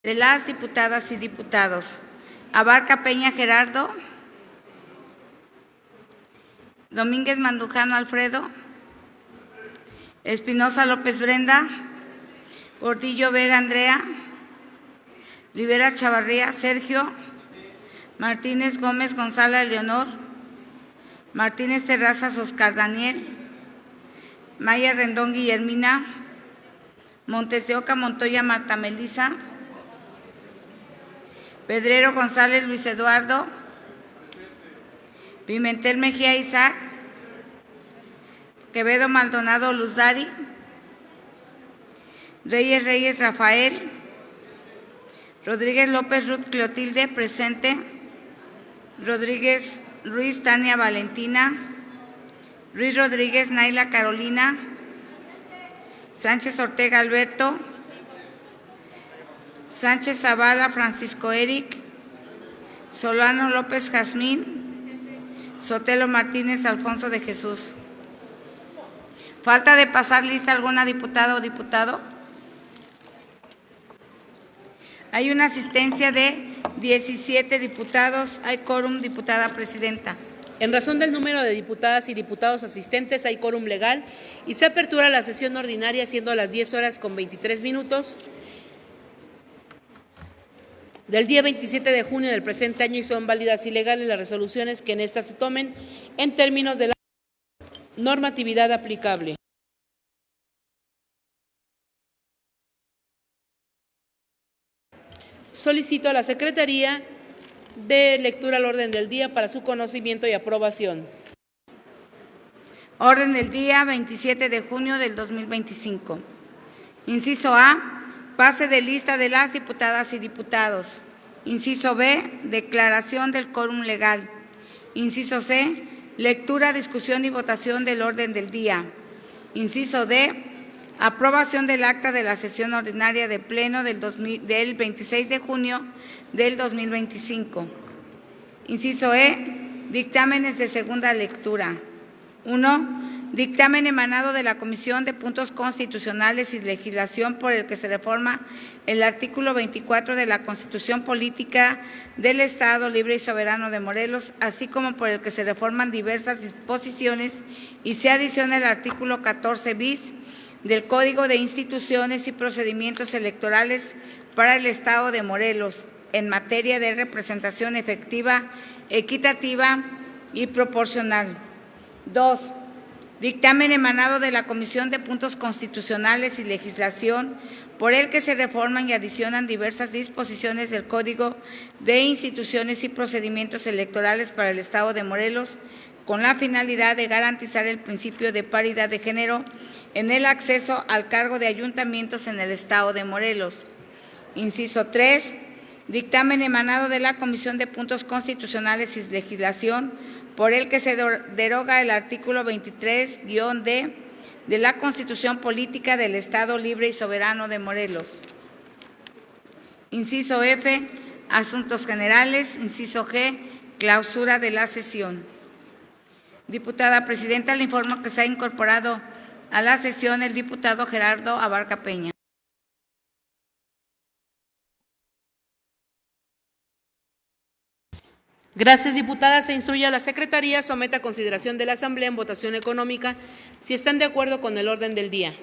de las diputadas y diputados: Abarca Peña Gerardo, Domínguez Mandujano Alfredo, Espinosa López Brenda, Gordillo Vega Andrea, Rivera Chavarría Sergio, Martínez Gómez González Leonor, Martínez Terrazas Oscar Daniel, Maya Rendón Guillermina, Montes de Oca Montoya Marta Melisa, Pedrero González Luis Eduardo, Pimentel Mejía Isaac, Quevedo Maldonado Luz Dari, Reyes Rafael, Rodríguez López Ruth Clotilde, presente. Rodríguez Ruiz Tania Valentina, Ruiz Rodríguez Naila Carolina, Sánchez Ortega Alberto, Sánchez Zavala Francisco Eric, Solano López Jazmín, Sotelo Martínez Alfonso de Jesús. ¿Falta de pasar lista alguna diputada o diputado? Hay una asistencia de 17 diputados. Hay quórum, diputada presidenta. En razón del número de diputadas y diputados asistentes, hay quórum legal y se apertura la sesión ordinaria siendo las 10:23 del día 27 de junio del presente año y son válidas y legales las resoluciones que en estas se tomen en términos de la normatividad aplicable. Solicito a la Secretaría de lectura al orden del día para su conocimiento y aprobación. Orden del día 27 de junio del 2025. Inciso A, pase de lista de las diputadas y diputados. Inciso B, declaración del quórum legal. Inciso C, lectura, discusión y votación del orden del día. Inciso D, aprobación del acta de la sesión ordinaria de pleno del 26 de junio del 2025. Inciso E, dictámenes de segunda lectura. 1. Dictamen emanado de la Comisión de Puntos Constitucionales y Legislación por el que se reforma el artículo 24 de la Constitución Política del Estado Libre y Soberano de Morelos, así como por el que se reforman diversas disposiciones y se adiciona el artículo 14 bis del Código de Instituciones y Procedimientos Electorales para el Estado de Morelos en materia de representación efectiva, equitativa y proporcional. 2. Dictamen emanado de la Comisión de Puntos Constitucionales y Legislación por el que se reforman y adicionan diversas disposiciones del Código de Instituciones y Procedimientos Electorales para el Estado de Morelos con la finalidad de garantizar el principio de paridad de género en el acceso al cargo de ayuntamientos en el Estado de Morelos. Inciso 3. Dictamen emanado de la Comisión de Puntos Constitucionales y Legislación por el que se deroga el artículo 23-D de la Constitución Política del Estado Libre y Soberano de Morelos. Inciso F, asuntos generales. Inciso G, clausura de la sesión. Diputada presidenta, le informo que se ha incorporado a la sesión el diputado Gerardo Abarca Peña. Gracias, diputada. Se instruye a la Secretaría, someta a consideración de la Asamblea en votación económica si están de acuerdo con el orden del día.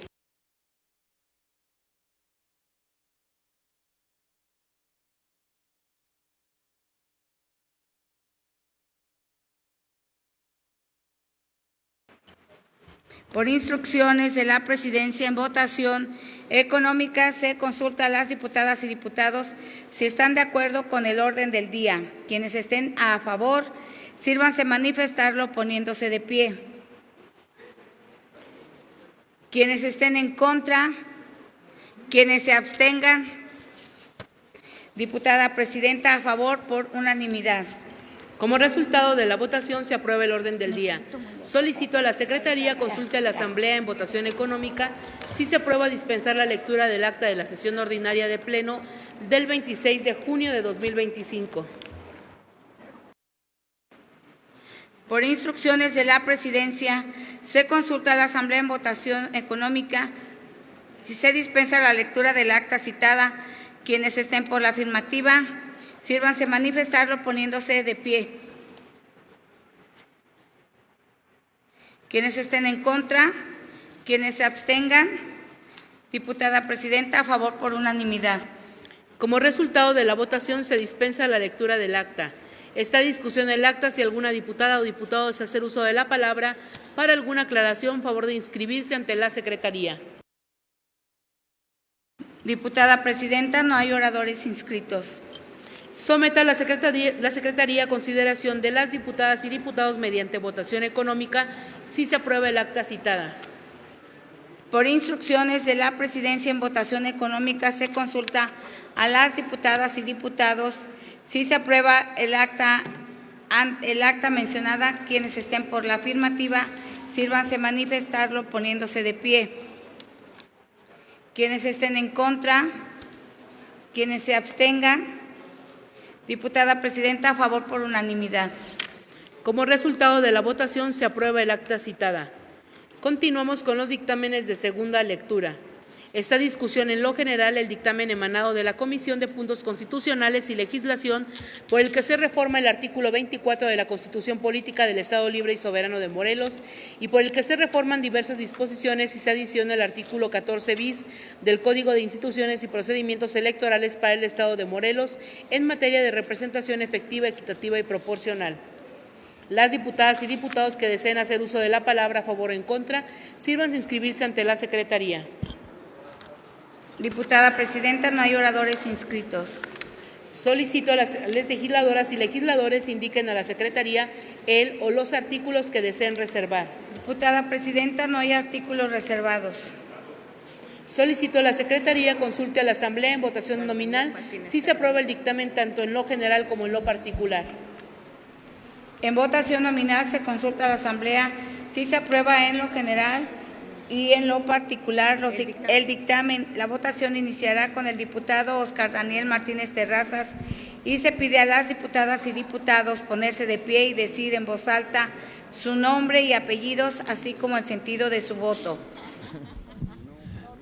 Por instrucciones de la Presidencia, en votación económica se consulta a las diputadas y diputados si están de acuerdo con el orden del día. Quienes estén a favor, sírvanse manifestarlo poniéndose de pie. Quienes estén en contra, quienes se abstengan. Diputada presidenta, a favor por unanimidad. Como resultado de la votación, se aprueba el orden del día. Solicito a la Secretaría consulte a la Asamblea en votación económica si se aprueba dispensar la lectura del acta de la sesión ordinaria de pleno del 26 de junio de 2025. Por instrucciones de la Presidencia, se consulta a la Asamblea en votación económica si se dispensa la lectura del acta citada, Quienes estén por la afirmativa, sírvanse manifestarlo poniéndose de pie. Quienes estén en contra, quienes se abstengan. Diputada Presidenta, a favor por unanimidad. Como resultado de la votación, se dispensa la lectura del acta. Está en discusión el acta. Si alguna diputada o diputado desea hacer uso de la palabra para alguna aclaración, favor de inscribirse ante la Secretaría. Diputada Presidenta, no hay oradores inscritos. Someta a la Secretaría a consideración de las diputadas y diputados mediante votación económica si se aprueba el acta citada. Por instrucciones de la Presidencia en votación económica se consulta a las diputadas y diputados si se aprueba el acta mencionada. Quienes estén por la afirmativa, sírvanse manifestarlo poniéndose de pie. Quienes estén en contra, quienes se abstengan. Diputada Presidenta, a favor por unanimidad. Como resultado de la votación, se aprueba el acta citada. Continuamos con los dictámenes de segunda lectura. Esta discusión en lo general el dictamen emanado de la Comisión de Puntos Constitucionales y Legislación por el que se reforma el artículo 24 de la Constitución Política del Estado Libre y Soberano de Morelos y por el que se reforman diversas disposiciones y se adiciona el artículo 14 bis del Código de Instituciones y Procedimientos Electorales para el Estado de Morelos en materia de representación efectiva, equitativa y proporcional. Las diputadas y diputados que deseen hacer uso de la palabra a favor o en contra, sírvanse inscribirse ante la Secretaría. Diputada Presidenta, no hay oradores inscritos. Solicito a las legisladoras y legisladores indiquen a la Secretaría el o los artículos que deseen reservar. Diputada Presidenta, no hay artículos reservados. Solicito a la Secretaría consulte a la Asamblea en votación nominal si se aprueba el dictamen tanto en lo general como en lo particular. En votación nominal se consulta a la Asamblea si se aprueba en lo general y en lo particular el dictamen. La votación iniciará con el diputado Oscar Daniel Martínez Terrazas y se pide a las diputadas y diputados ponerse de pie y decir en voz alta su nombre y apellidos, así como el sentido de su voto.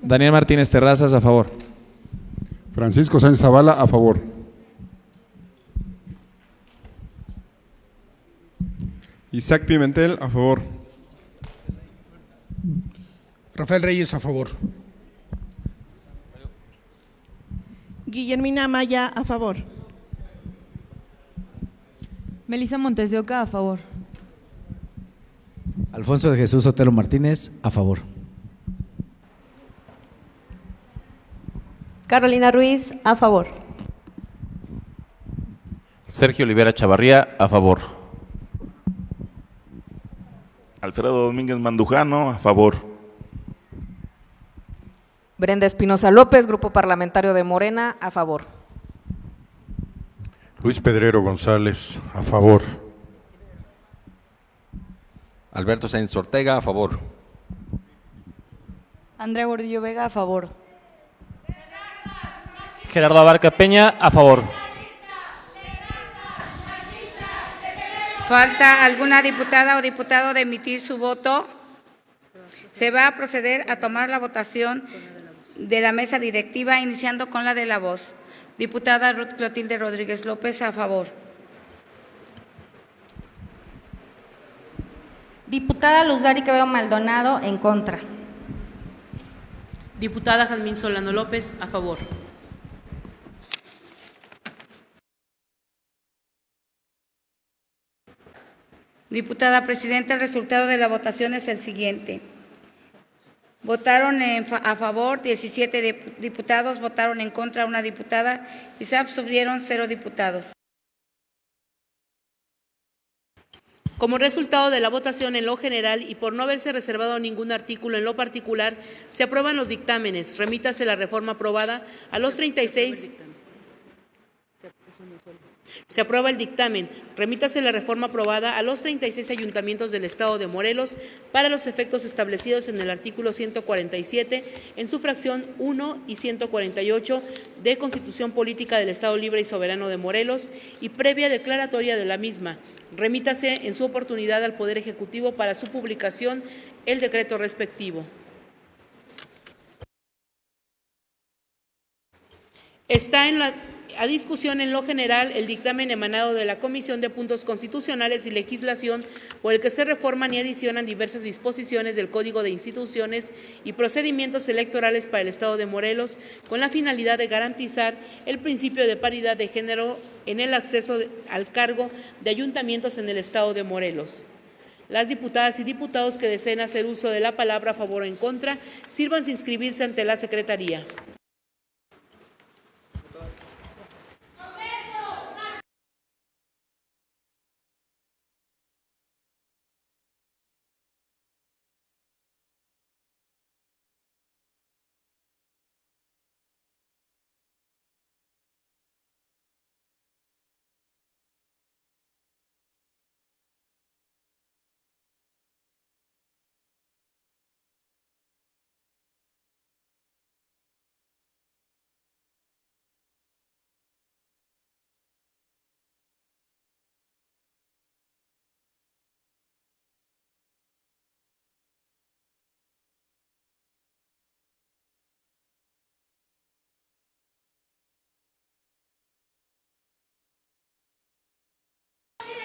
Daniel Martínez Terrazas, a favor. Francisco Sánchez Zavala, a favor. Isaac Pimentel, a favor. Rafael Reyes, a favor. Guillermina Amaya, a favor. Melissa Montes de Oca, a favor. Alfonso de Jesús Otero Martínez, a favor. Carolina Ruiz, a favor. Sergio Olivera Chavarría, a favor. Alfredo Domínguez Mandujano, a favor. Brenda Espinosa López, Grupo Parlamentario de Morena, a favor. Luis Pedrero González, a favor. Alberto Sáenz Ortega, a favor. Andrea Gordillo Vega, a favor. Gerardo Abarca Peña, a favor. ¿Falta alguna diputada o diputado de emitir su voto? Se va a proceder a tomar la votación de la mesa directiva, iniciando con la de la voz. Diputada Ruth Clotilde Rodríguez López, a favor. Diputada Luz Dari Quevedo Maldonado, en contra. Diputada Jazmín Solano López, a favor. Diputada Presidenta, el resultado de la votación es el siguiente. Votaron a favor 17 diputados, votaron en contra una diputada y se abstuvieron 0 diputados. Como resultado de la votación en lo general y por no haberse reservado ningún artículo en lo particular, se aprueban los dictámenes. Remítase la reforma aprobada a los 36. Se aprueba el dictamen. Remítase la reforma aprobada a los 36 ayuntamientos del Estado de Morelos para los efectos establecidos en el artículo 147 en su fracción 1 y 148 de Constitución Política del Estado Libre y Soberano de Morelos y previa declaratoria de la misma. Remítase en su oportunidad al Poder Ejecutivo para su publicación el decreto respectivo. Está a discusión en lo general el dictamen emanado de la Comisión de Puntos Constitucionales y Legislación por el que se reforman y adicionan diversas disposiciones del Código de Instituciones y Procedimientos Electorales para el Estado de Morelos con la finalidad de garantizar el principio de paridad de género en el acceso al cargo de ayuntamientos en el Estado de Morelos. Las diputadas y diputados que deseen hacer uso de la palabra a favor o en contra, sírvanse inscribirse ante la Secretaría.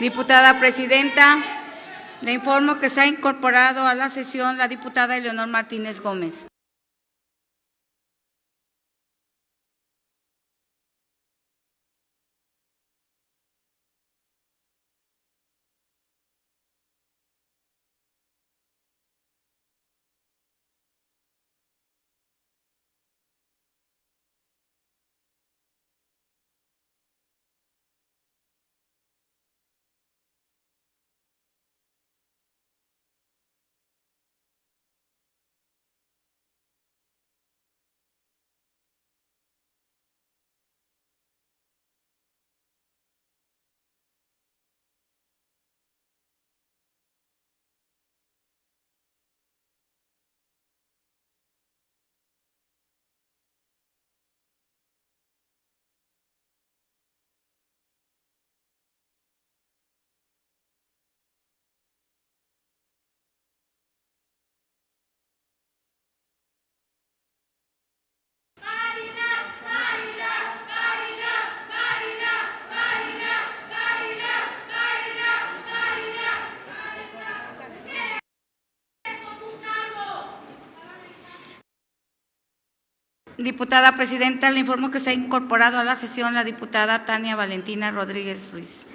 Diputada presidenta, le informo que se ha incorporado a la sesión la diputada Eleonor Martínez Gómez. Diputada presidenta, le informo que se ha incorporado a la sesión la diputada Tania Valentina Rodríguez Ruiz.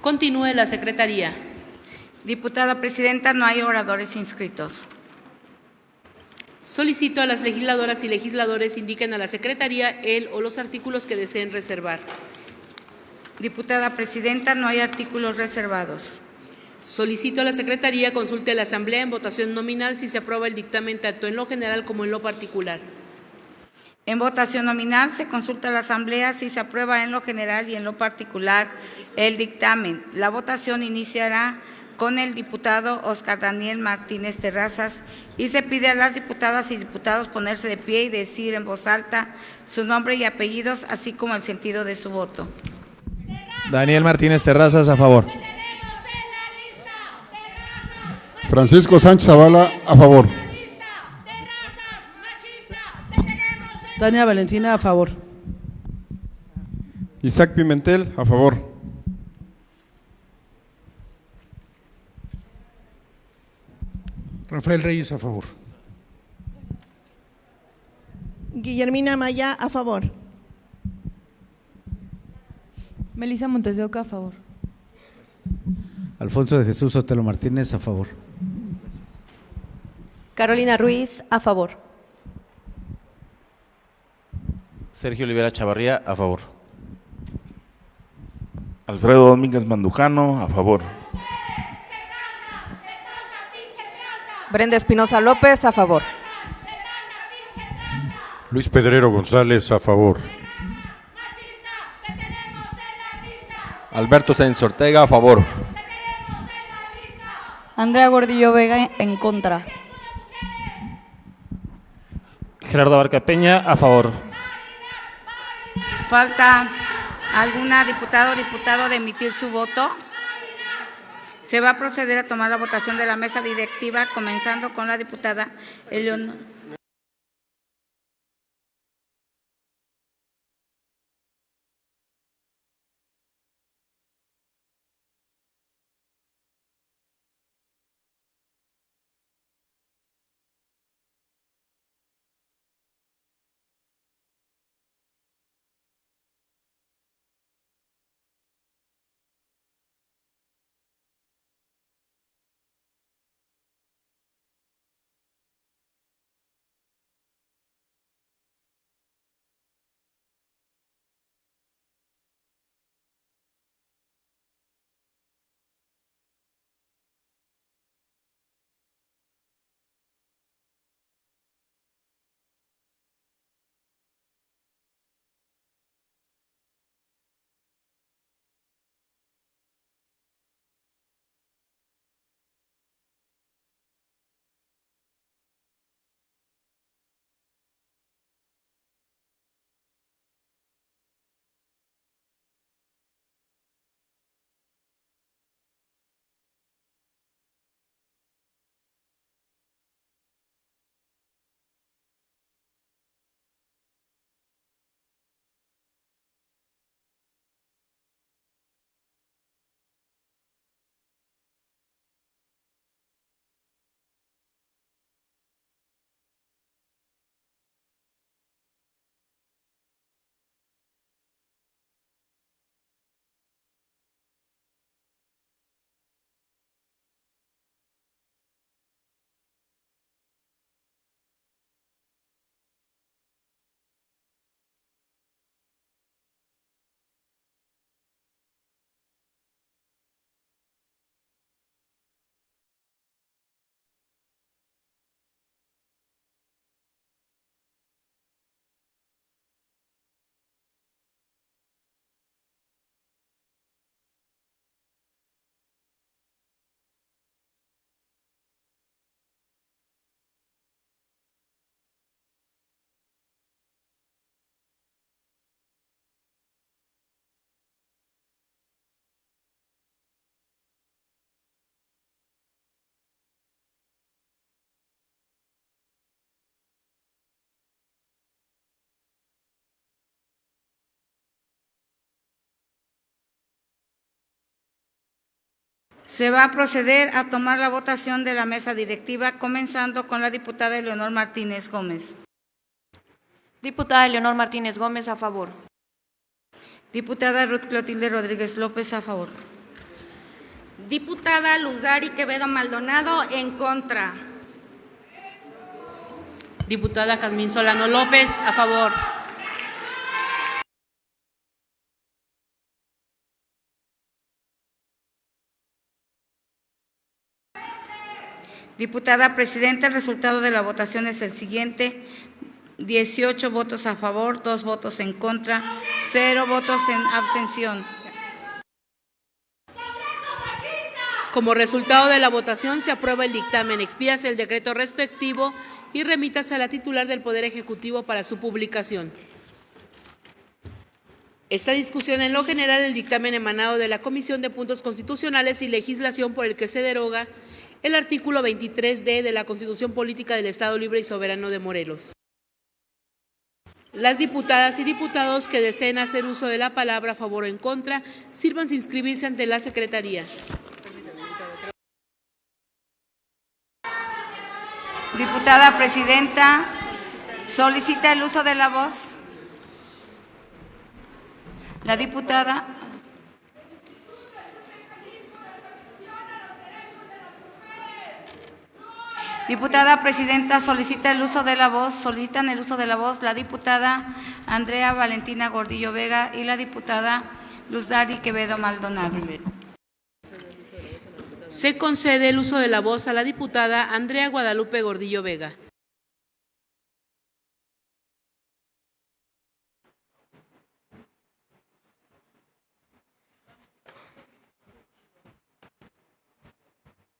Continúe la secretaría. Diputada Presidenta, no hay oradores inscritos. Solicito a las legisladoras y legisladores indiquen a la secretaría el o los artículos que deseen reservar. Diputada Presidenta, no hay artículos reservados. Solicito a la secretaría consulte a la Asamblea en votación nominal si se aprueba el dictamen tanto en lo general como en lo particular. En votación nominal se consulta a la Asamblea si se aprueba en lo general y en lo particular el dictamen. La votación iniciará con el diputado Oscar Daniel Martínez Terrazas y se pide a las diputadas y diputados ponerse de pie y decir en voz alta su nombre y apellidos, así como el sentido de su voto. Daniel Martínez Terrazas, a favor. Francisco Sánchez Zavala, a favor. Tania Valentina, a favor. Isaac Pimentel, a favor. Rafael Reyes, a favor. Guillermina Maya, a favor. Melisa Montes de Oca, a favor. Alfonso de Jesús Sotelo Martínez, a favor. Carolina Ruiz, a favor. Sergio Olivera Chavarría, a favor. Alfredo Domínguez Mandujano, a favor. Brenda Espinosa López, a favor. Luis Pedrero González, a favor. Alberto Sáenz Ortega, a favor. Andrea Gordillo Vega, en contra. Gerardo Abarca Peña, a favor. ¿Falta alguna diputada o diputado de emitir su voto? Se va a proceder a tomar la votación de la mesa directiva, comenzando con la diputada Eleonora. Se va a proceder a tomar la votación de la mesa directiva, comenzando con la diputada Eleonor Martínez Gómez. Diputada Eleonor Martínez Gómez, a favor. Diputada Ruth Clotilde Rodríguez López, a favor. Diputada Luzdari Quevedo Maldonado, en contra. Diputada Jazmín Solano López, a favor. Diputada Presidenta, el resultado de la votación es el siguiente: 18 votos a favor, 2 votos en contra, 0 votos en abstención. Como resultado de la votación, se aprueba el dictamen, expídase el decreto respectivo y remítase a la titular del Poder Ejecutivo para su publicación. Esta discusión, en lo general, el dictamen emanado de la Comisión de Puntos Constitucionales y Legislación por el que se deroga el artículo 23D de la Constitución Política del Estado Libre y Soberano de Morelos. Las diputadas y diputados que deseen hacer uso de la palabra a favor o en contra, sírvanse inscribirse ante la Secretaría. Diputada Presidenta, solicita el uso de la voz. La diputada. Diputada Presidenta, solicita el uso de la voz. Solicitan el uso de la voz la diputada Andrea Valentina Gordillo Vega y la diputada Luzdari Quevedo Maldonado. Se concede el uso de la voz a la diputada Andrea Guadalupe Gordillo Vega.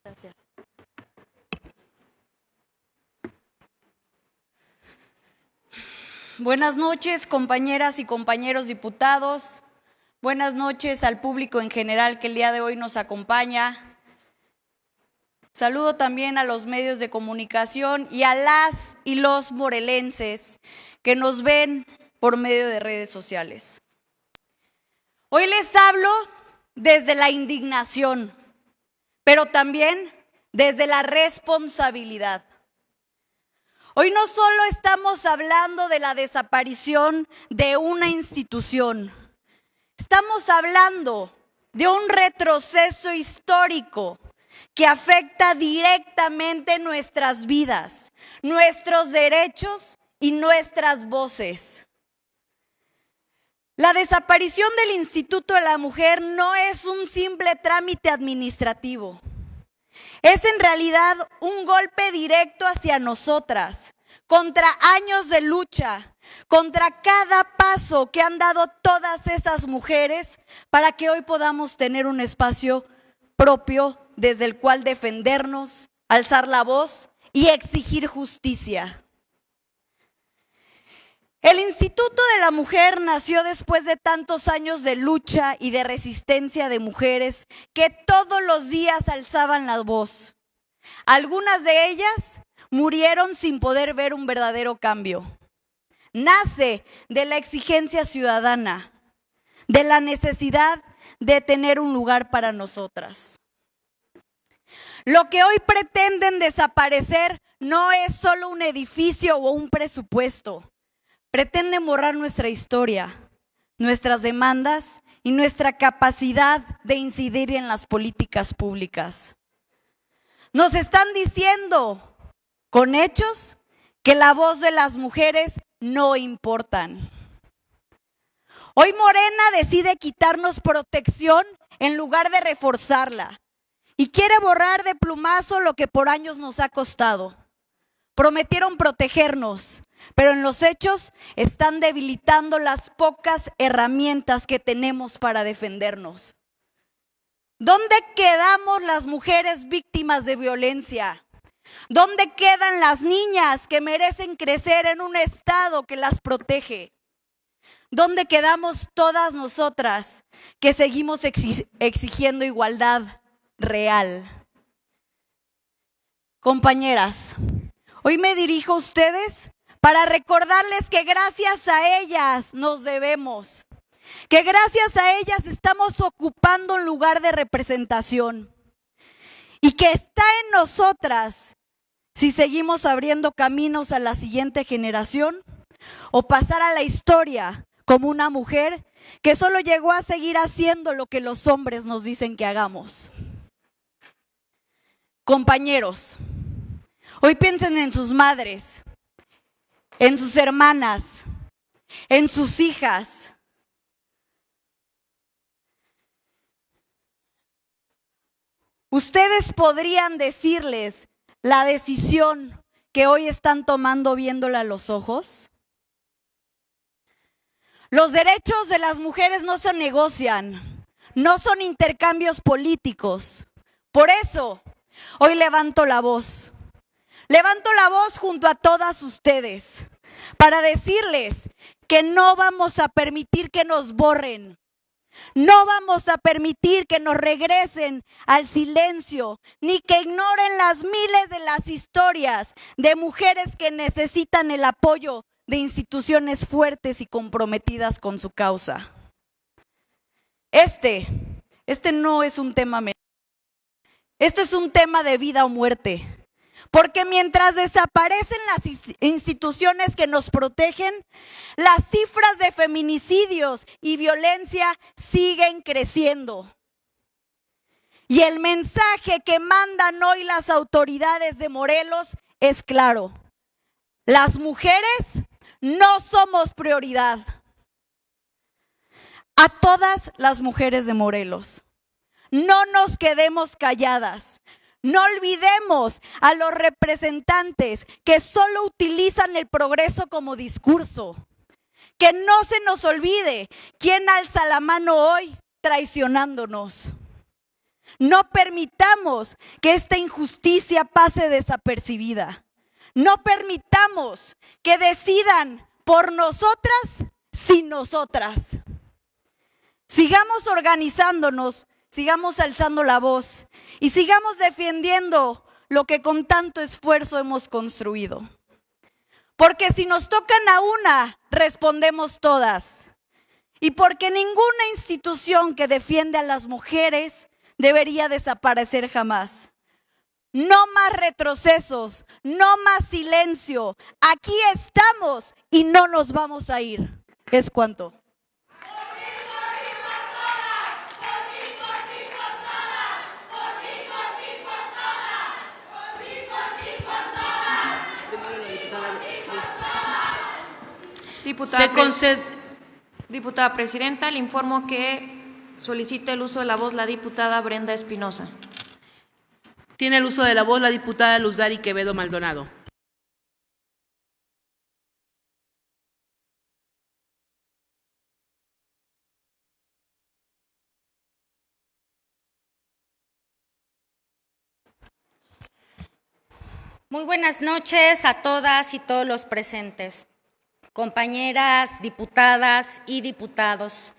Gracias. Buenas noches, compañeras y compañeros diputados. Buenas noches al público en general que el día de hoy nos acompaña. Saludo también a los medios de comunicación y a las y los morelenses que nos ven por medio de redes sociales. Hoy les hablo desde la indignación, pero también desde la responsabilidad. Hoy no solo estamos hablando de la desaparición de una institución, estamos hablando de un retroceso histórico que afecta directamente nuestras vidas, nuestros derechos y nuestras voces. La desaparición del Instituto de la Mujer no es un simple trámite administrativo. Es en realidad un golpe directo hacia nosotras, contra años de lucha, contra cada paso que han dado todas esas mujeres para que hoy podamos tener un espacio propio desde el cual defendernos, alzar la voz y exigir justicia. El Instituto de la Mujer nació después de tantos años de lucha y de resistencia de mujeres que todos los días alzaban la voz. Algunas de ellas murieron sin poder ver un verdadero cambio. Nace de la exigencia ciudadana, de la necesidad de tener un lugar para nosotras. Lo que hoy pretenden desaparecer no es solo un edificio o un presupuesto. Pretenden borrar nuestra historia, nuestras demandas y nuestra capacidad de incidir en las políticas públicas. Nos están diciendo con hechos que la voz de las mujeres no importan. Hoy Morena decide quitarnos protección en lugar de reforzarla y quiere borrar de plumazo lo que por años nos ha costado. Prometieron protegernos, pero en los hechos están debilitando las pocas herramientas que tenemos para defendernos. ¿Dónde quedamos las mujeres víctimas de violencia? ¿Dónde quedan las niñas que merecen crecer en un estado que las protege? ¿Dónde quedamos todas nosotras que seguimos exigiendo igualdad real? Compañeras, hoy me dirijo a ustedes para recordarles que gracias a ellas nos debemos, que gracias a ellas estamos ocupando un lugar de representación y que está en nosotras si seguimos abriendo caminos a la siguiente generación o pasar a la historia como una mujer que solo llegó a seguir haciendo lo que los hombres nos dicen que hagamos. Compañeros, hoy piensen en sus madres, en sus hermanas, en sus hijas. Ustedes podrían decirles la decisión que hoy están tomando viéndola a los ojos. Los derechos de las mujeres no se negocian, no son intercambios políticos. Por eso, hoy levanto la voz. Levanto la voz junto a todas ustedes para decirles que no vamos a permitir que nos borren. No vamos a permitir que nos regresen al silencio, ni que ignoren las miles de las historias de mujeres que necesitan el apoyo de instituciones fuertes y comprometidas con su causa. Este no es un tema menor. Este es un tema de vida o muerte. Porque mientras desaparecen las instituciones que nos protegen, las cifras de feminicidios y violencia siguen creciendo. Y el mensaje que mandan hoy las autoridades de Morelos es claro. Las mujeres no somos prioridad. A todas las mujeres de Morelos, no nos quedemos calladas. No olvidemos a los representantes que solo utilizan el progreso como discurso. Que no se nos olvide quién alza la mano hoy traicionándonos. No permitamos que esta injusticia pase desapercibida. No permitamos que decidan por nosotras sin nosotras. Sigamos organizándonos, sigamos alzando la voz y sigamos defendiendo lo que con tanto esfuerzo hemos construido. Porque si nos tocan a una, respondemos todas. Y porque ninguna institución que defiende a las mujeres debería desaparecer jamás. No más retrocesos, no más silencio. Aquí estamos y no nos vamos a ir. Es cuanto. Diputada Presidenta, le informo que solicita el uso de la voz la diputada Brenda Espinosa. Tiene el uso de la voz la diputada Luz-Dari Quevedo Maldonado. Muy buenas noches a todas y todos los presentes, compañeras, diputadas y diputados,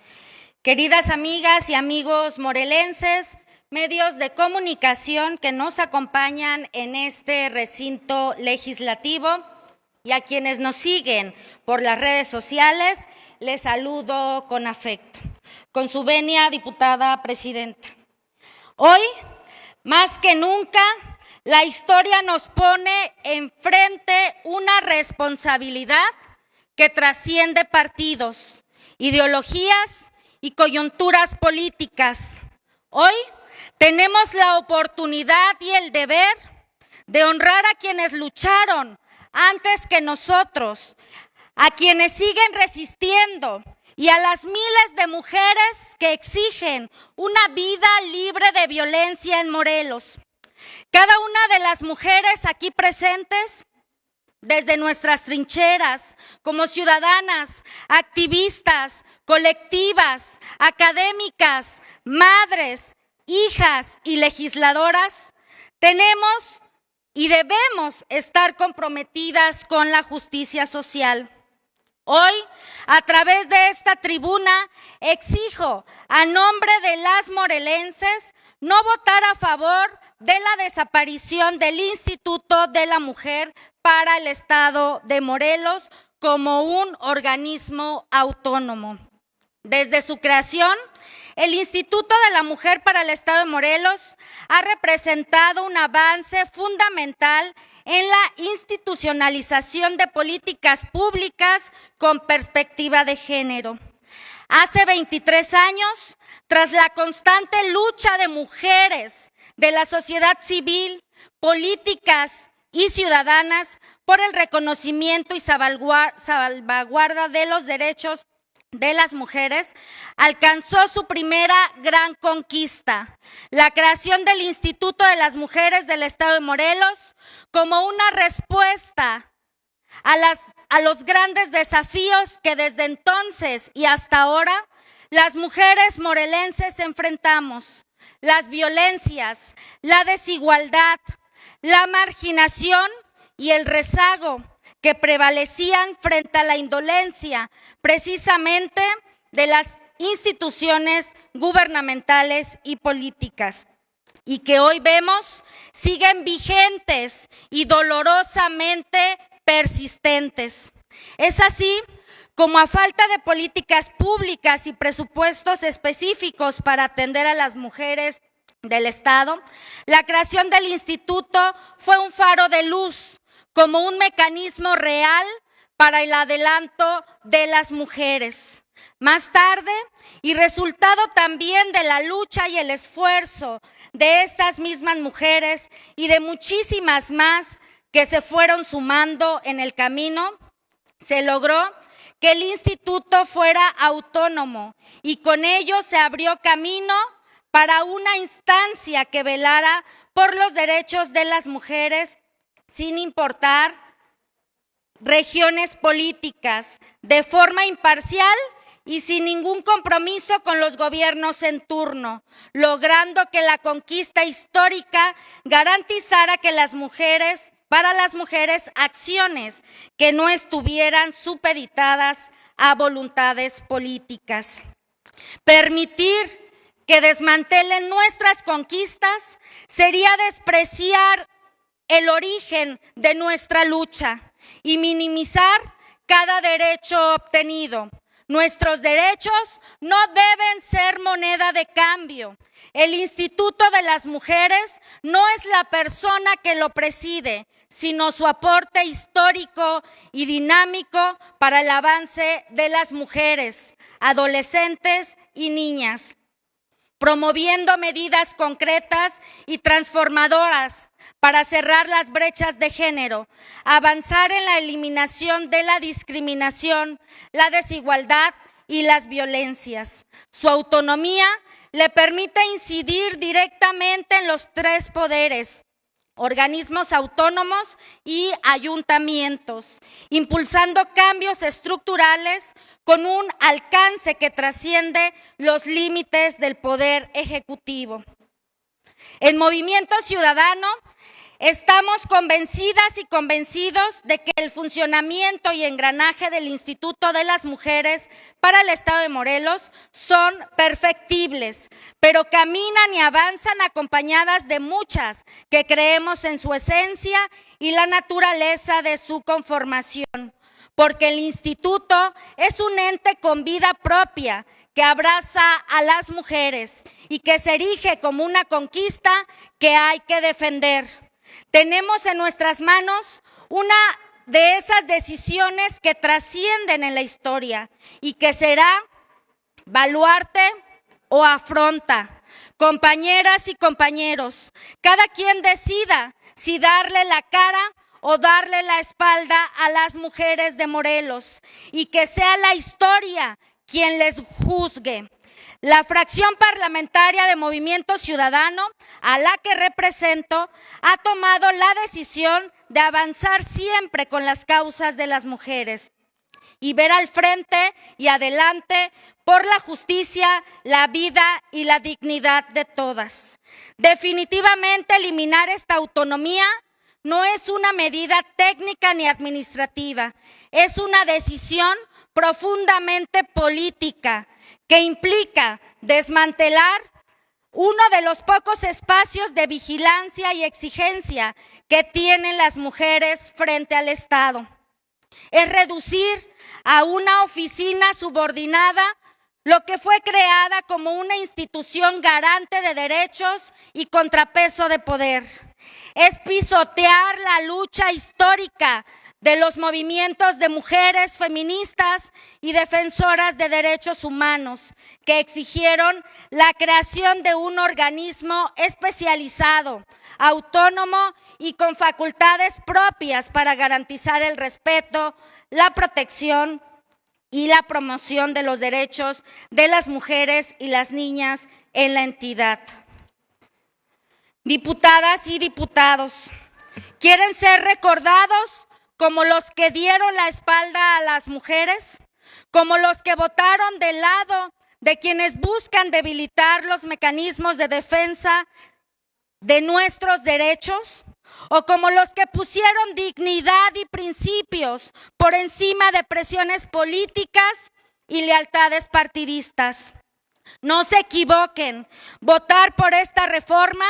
queridas amigas y amigos morelenses, medios de comunicación que nos acompañan en este recinto legislativo y a quienes nos siguen por las redes sociales, les saludo con afecto. Con su venia, diputada presidenta. Hoy, más que nunca, la historia nos pone enfrente una responsabilidad que trasciende partidos, ideologías y coyunturas políticas. Hoy tenemos la oportunidad y el deber de honrar a quienes lucharon antes que nosotros, a quienes siguen resistiendo y a las miles de mujeres que exigen una vida libre de violencia en Morelos. Cada una de las mujeres aquí presentes, desde nuestras trincheras, como ciudadanas, activistas, colectivas, académicas, madres, hijas y legisladoras, tenemos y debemos estar comprometidas con la justicia social. Hoy, a través de esta tribuna, exijo a nombre de las morelenses no votar a favor de la desaparición del Instituto de la Mujer para el Estado de Morelos como un organismo autónomo. Desde su creación, el Instituto de la Mujer para el Estado de Morelos ha representado un avance fundamental en la institucionalización de políticas públicas con perspectiva de género. Hace 23 años tras la constante lucha de mujeres de la sociedad civil, políticas y ciudadanas por el reconocimiento y salvaguarda de los derechos de las mujeres, alcanzó su primera gran conquista, la creación del Instituto de las Mujeres del Estado de Morelos, como una respuesta a los grandes desafíos que desde entonces y hasta ahora las mujeres morelenses enfrentamos: las violencias, la desigualdad, la marginación y el rezago que prevalecían frente a la indolencia precisamente de las instituciones gubernamentales y políticas, y que hoy vemos siguen vigentes y dolorosamente persistentes. Es así como, a falta de políticas públicas y presupuestos específicos para atender a las mujeres del Estado, la creación del instituto fue un faro de luz, como un mecanismo real para el adelanto de las mujeres. Más tarde, y resultado también de la lucha y el esfuerzo de estas mismas mujeres y de muchísimas más que se fueron sumando en el camino, se logró que el instituto fuera autónomo, y con ello se abrió camino para una instancia que velara por los derechos de las mujeres sin importar regiones políticas, de forma imparcial y sin ningún compromiso con los gobiernos en turno, logrando que la conquista histórica garantizara que para las mujeres acciones que no estuvieran supeditadas a voluntades políticas. Permitir que desmantelen nuestras conquistas sería despreciar el origen de nuestra lucha y minimizar cada derecho obtenido. Nuestros derechos no deben ser moneda de cambio. El Instituto de las Mujeres no es la persona que lo preside, sino su aporte histórico y dinámico para el avance de las mujeres, adolescentes y niñas, promoviendo medidas concretas y transformadoras para cerrar las brechas de género, avanzar en la eliminación de la discriminación, la desigualdad y las violencias. Su autonomía le permite incidir directamente en los tres poderes: organismos autónomos y ayuntamientos, impulsando cambios estructurales con un alcance que trasciende los límites del poder ejecutivo. En Movimiento Ciudadano estamos convencidas y convencidos de que el funcionamiento y engranaje del Instituto de las Mujeres para el Estado de Morelos son perfectibles, pero caminan y avanzan acompañadas de muchas que creemos en su esencia y la naturaleza de su conformación, porque el instituto es un ente con vida propia que abraza a las mujeres y que se erige como una conquista que hay que defender. Tenemos en nuestras manos una de esas decisiones que trascienden en la historia y que será baluarte o afronta. Compañeras y compañeros, cada quien decida si darle la cara o darle la espalda a las mujeres de Morelos, y que sea la historia quien les juzgue. La fracción parlamentaria de Movimiento Ciudadano, a la que represento, ha tomado la decisión de avanzar siempre con las causas de las mujeres y ver al frente y adelante por la justicia, la vida y la dignidad de todas. Definitivamente, eliminar esta autonomía no es una medida técnica ni administrativa, es una decisión profundamente política que implica desmantelar uno de los pocos espacios de vigilancia y exigencia que tienen las mujeres frente al Estado. Es reducir a una oficina subordinada lo que fue creada como una institución garante de derechos y contrapeso de poder. Es pisotear la lucha histórica de los movimientos de mujeres feministas y defensoras de derechos humanos que exigieron la creación de un organismo especializado, autónomo y con facultades propias para garantizar el respeto, la protección y la promoción de los derechos de las mujeres y las niñas en la entidad. Diputadas y diputados, ¿quieren ser recordados como los que dieron la espalda a las mujeres? ¿Como los que votaron del lado de quienes buscan debilitar los mecanismos de defensa de nuestros derechos? ¿O como los que pusieron dignidad y principios por encima de presiones políticas y lealtades partidistas? No se equivoquen, votar por esta reforma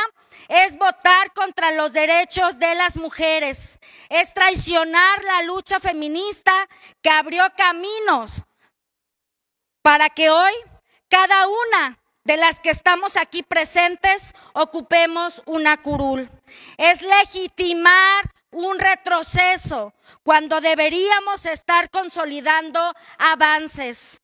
es votar contra los derechos de las mujeres, es traicionar la lucha feminista que abrió caminos para que hoy cada una de las que estamos aquí presentes ocupemos una curul. Es legitimar un retroceso cuando deberíamos estar consolidando avances.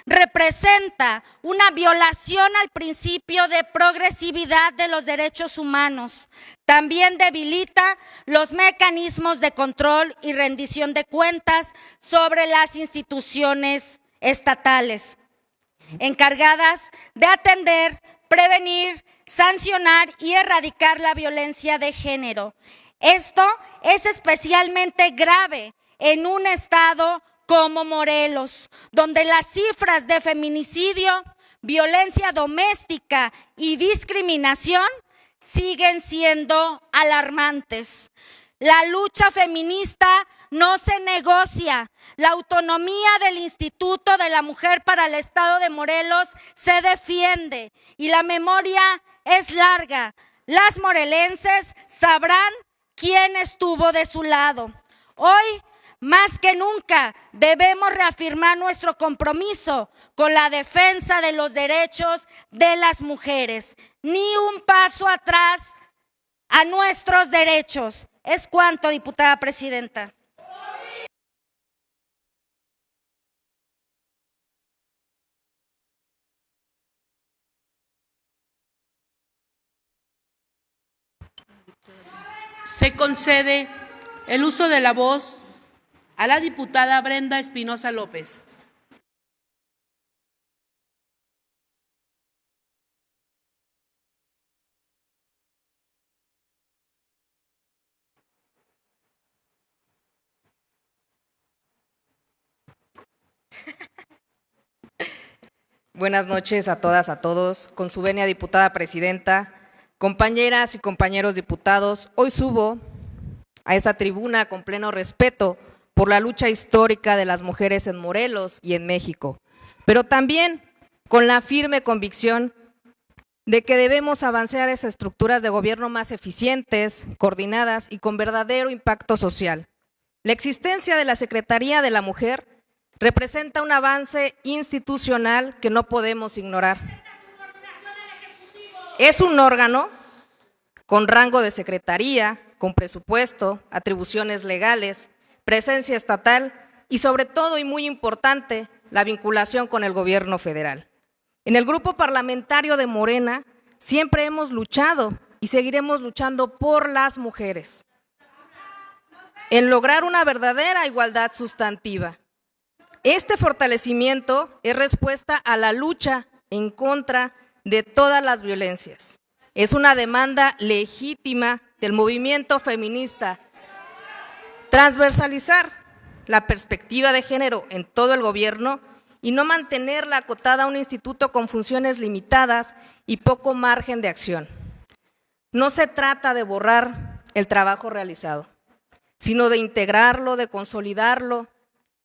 Representa una violación al principio de progresividad de los derechos humanos. También debilita los mecanismos de control y rendición de cuentas sobre las instituciones estatales, encargadas de atender, prevenir, sancionar y erradicar la violencia de género. Esto es especialmente grave en un estado como Morelos, donde las cifras de feminicidio, violencia doméstica y discriminación siguen siendo alarmantes. La lucha feminista no se negocia. La autonomía del Instituto de la Mujer para el Estado de Morelos se defiende y la memoria es larga. Las morelenses sabrán quién estuvo de su lado. Hoy, más que nunca, debemos reafirmar nuestro compromiso con la defensa de los derechos de las mujeres. Ni un paso atrás a nuestros derechos. Es cuanto, diputada presidenta. Se concede el uso de la voz a la diputada Brenda Espinosa López. Buenas noches a todas, a todos. Con su venia, diputada presidenta, compañeras y compañeros diputados, hoy subo a esta tribuna con pleno respeto por la lucha histórica de las mujeres en Morelos y en México, pero también con la firme convicción de que debemos avanzar hacia estructuras de gobierno más eficientes, coordinadas y con verdadero impacto social. La existencia de la Secretaría de la Mujer representa un avance institucional que no podemos ignorar. Es un órgano con rango de secretaría, con presupuesto, atribuciones legales, presencia estatal y sobre todo, y muy importante, la vinculación con el gobierno federal. En el grupo parlamentario de Morena siempre hemos luchado y seguiremos luchando por las mujeres, en lograr una verdadera igualdad sustantiva. Este fortalecimiento es respuesta a la lucha en contra de todas las violencias. Es una demanda legítima del movimiento feminista. Transversalizar la perspectiva de género en todo el gobierno y no mantenerla acotada a un instituto con funciones limitadas y poco margen de acción. No se trata de borrar el trabajo realizado, sino de integrarlo, de consolidarlo,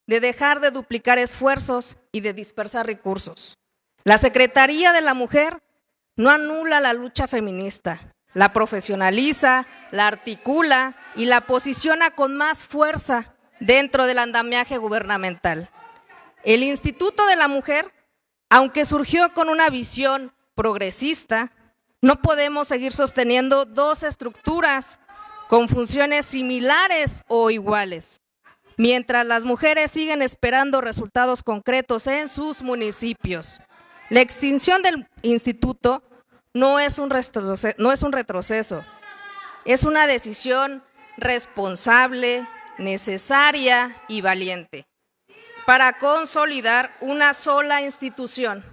de dejar de duplicar esfuerzos y de dispersar recursos. La Secretaría de la Mujer no anula la lucha feminista, la profesionaliza, la articula y la posiciona con más fuerza dentro del andamiaje gubernamental. El Instituto de la Mujer, aunque surgió con una visión progresista, no podemos seguir sosteniendo dos estructuras con funciones similares o iguales. mientras las mujeres siguen esperando resultados concretos en sus municipios. La extinción del instituto no es un retroceso, es una decisión responsable, necesaria y valiente para consolidar una sola institución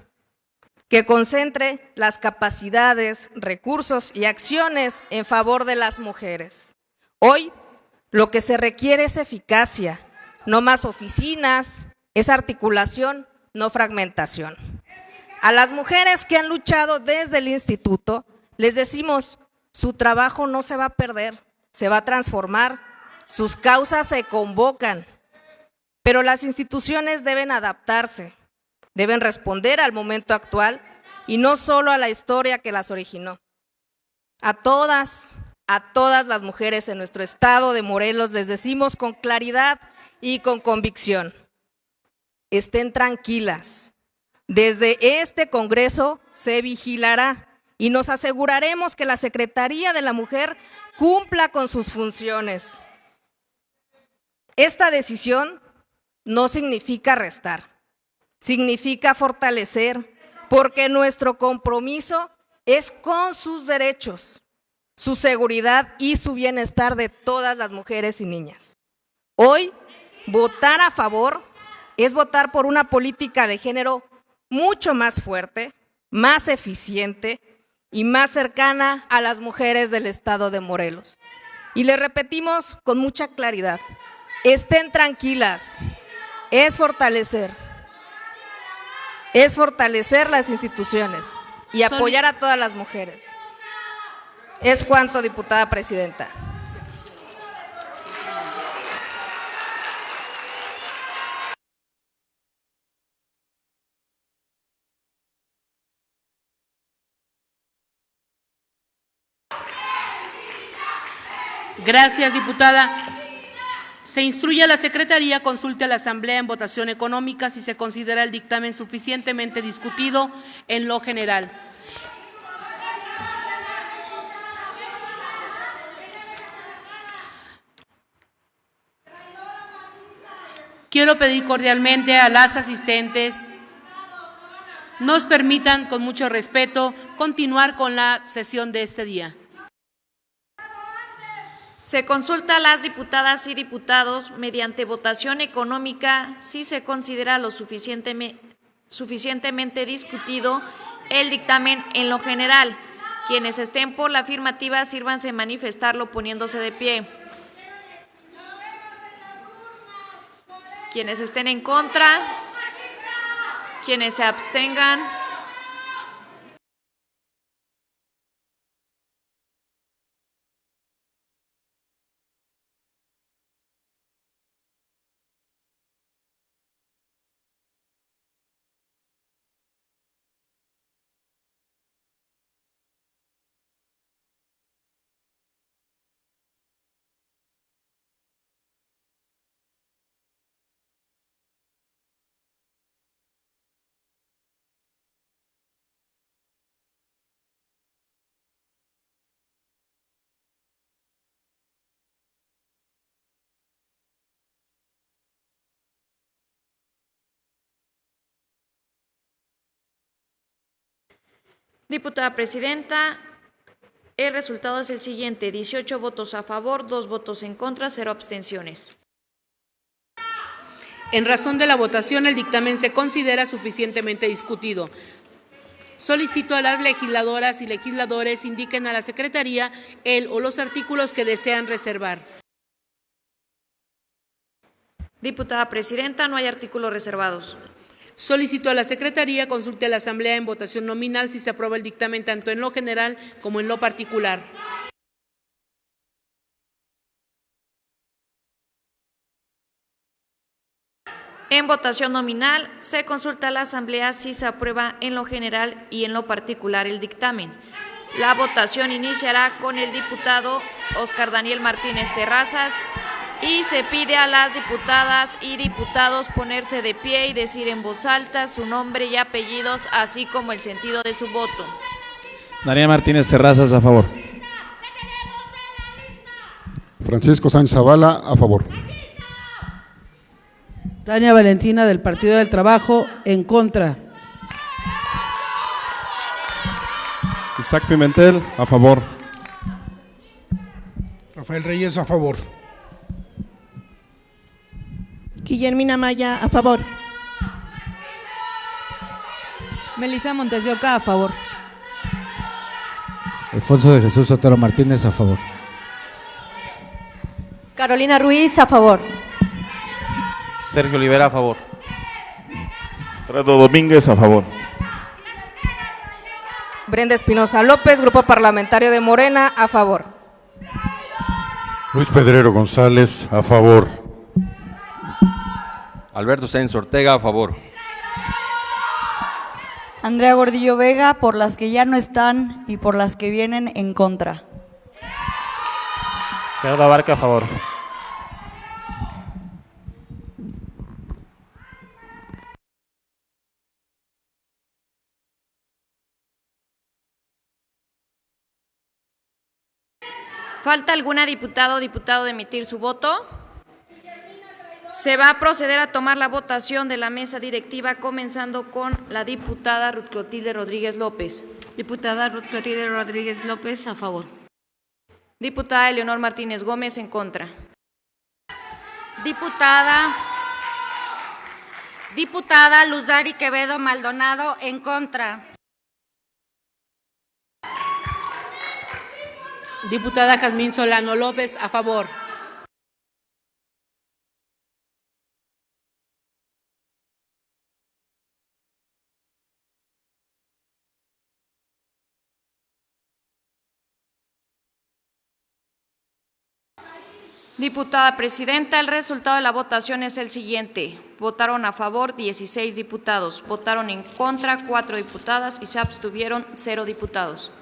que concentre las capacidades, recursos y acciones en favor de las mujeres. Hoy, lo que se requiere es eficacia, no más oficinas, es articulación, no fragmentación. A las mujeres que han luchado desde el instituto, les decimos, su trabajo no se va a perder, se va a transformar, sus causas se convocan, pero las instituciones deben adaptarse, deben responder al momento actual y no solo a la historia que las originó. A todas las mujeres en nuestro estado de Morelos les decimos con claridad y con convicción, estén tranquilas. Desde este Congreso se vigilará y nos aseguraremos que la Secretaría de la Mujer cumpla con sus funciones. Esta decisión no significa restar, significa fortalecer, porque nuestro compromiso es con sus derechos, su seguridad y su bienestar de todas las mujeres y niñas. Hoy, votar a favor es votar por una política de género mucho más fuerte, más eficiente y más cercana a las mujeres del estado de Morelos. Y les repetimos con mucha claridad, estén tranquilas, es fortalecer las instituciones y apoyar a todas las mujeres. Es cuanto, diputada presidenta. Gracias, diputada. Se instruye a la Secretaría consulte a la Asamblea en votación económica si se considera el dictamen suficientemente discutido en lo general. Quiero pedir cordialmente a las asistentes nos permitan con mucho respeto continuar con la sesión de este día. Se consulta a las diputadas y diputados mediante votación económica si se considera lo suficientemente discutido el dictamen en lo general. Quienes estén por la afirmativa, sírvanse manifestarlo poniéndose de pie. Quienes estén en contra, quienes se abstengan. Diputada presidenta, el resultado es el siguiente: 18 votos a favor, 2 votos en contra, 0 abstenciones. En razón de la votación, el dictamen se considera suficientemente discutido. Solicito a las legisladoras y legisladores indiquen a la Secretaría el o los artículos que desean reservar. Diputada presidenta, no hay artículos reservados. Solicito a la Secretaría consulte a la Asamblea en votación nominal si se aprueba el dictamen tanto en lo general como en lo particular. En votación nominal, se consulta a la Asamblea si se aprueba en lo general y en lo particular el dictamen. La votación iniciará con el diputado Óscar Daniel Martínez Terrazas y se pide a las diputadas y diputados ponerse de pie y decir en voz alta su nombre y apellidos, así como el sentido de su voto. Daniel Martínez Terrazas, a favor. Francisco Sánchez Zavala, a favor. Tania Valentina del Partido del Trabajo, en contra. Isaac Pimentel, a favor. Rafael Reyes, a favor. Guillermina Maya, a favor. Melissa Montes de Oca, a favor. Alfonso de Jesús Sotero Martínez, a favor. Carolina Ruiz, a favor. Sergio Olivera, a favor. Alfredo Domínguez, a favor. Brenda Espinosa López, Grupo Parlamentario de Morena, a favor. Luis Pedrero González, a favor. Alberto Sáenz Ortega, a favor. Andrea Gordillo Vega, por las que ya no están y por las que vienen, en contra. Gerardo Abarca, a favor. ¿Falta alguna diputada o diputado de emitir su voto? Se va a proceder a tomar la votación de la mesa directiva, comenzando con la diputada Ruth Clotilde Rodríguez López. Diputada Ruth Clotilde Rodríguez López, a favor. Diputada Eleonor Martínez Gómez, en contra. Diputada Luz Dari Quevedo Maldonado, en contra. Diputada Jazmín Solano López, a favor. Diputada Presidenta, el resultado de la votación es el siguiente. Votaron a favor 16 diputados, votaron en contra 4 diputadas y se abstuvieron 0 diputados.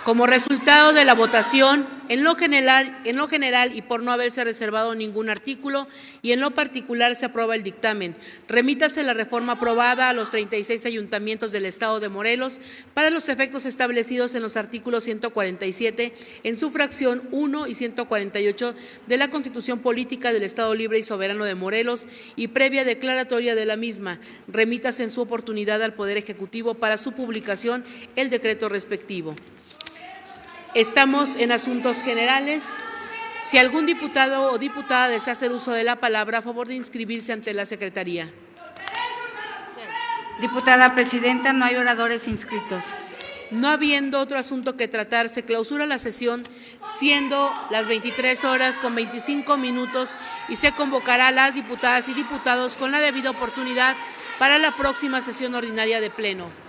Como resultado de la votación, en lo general y por no haberse reservado ningún artículo y en lo particular se aprueba el dictamen. Remítase la reforma aprobada a los 36 ayuntamientos del Estado de Morelos para los efectos establecidos en los artículos 147 en su fracción 1 y 148 de la Constitución Política del Estado Libre y Soberano de Morelos y previa declaratoria de la misma. Remítase en su oportunidad al Poder Ejecutivo para su publicación el decreto respectivo. Estamos en asuntos generales. Si algún diputado o diputada desea hacer uso de la palabra, a favor de inscribirse ante la Secretaría. Diputada Presidenta, no hay oradores inscritos. No habiendo otro asunto que tratar, se clausura la sesión, siendo las 23:25 y se convocará a las diputadas y diputados con la debida oportunidad para la próxima sesión ordinaria de Pleno.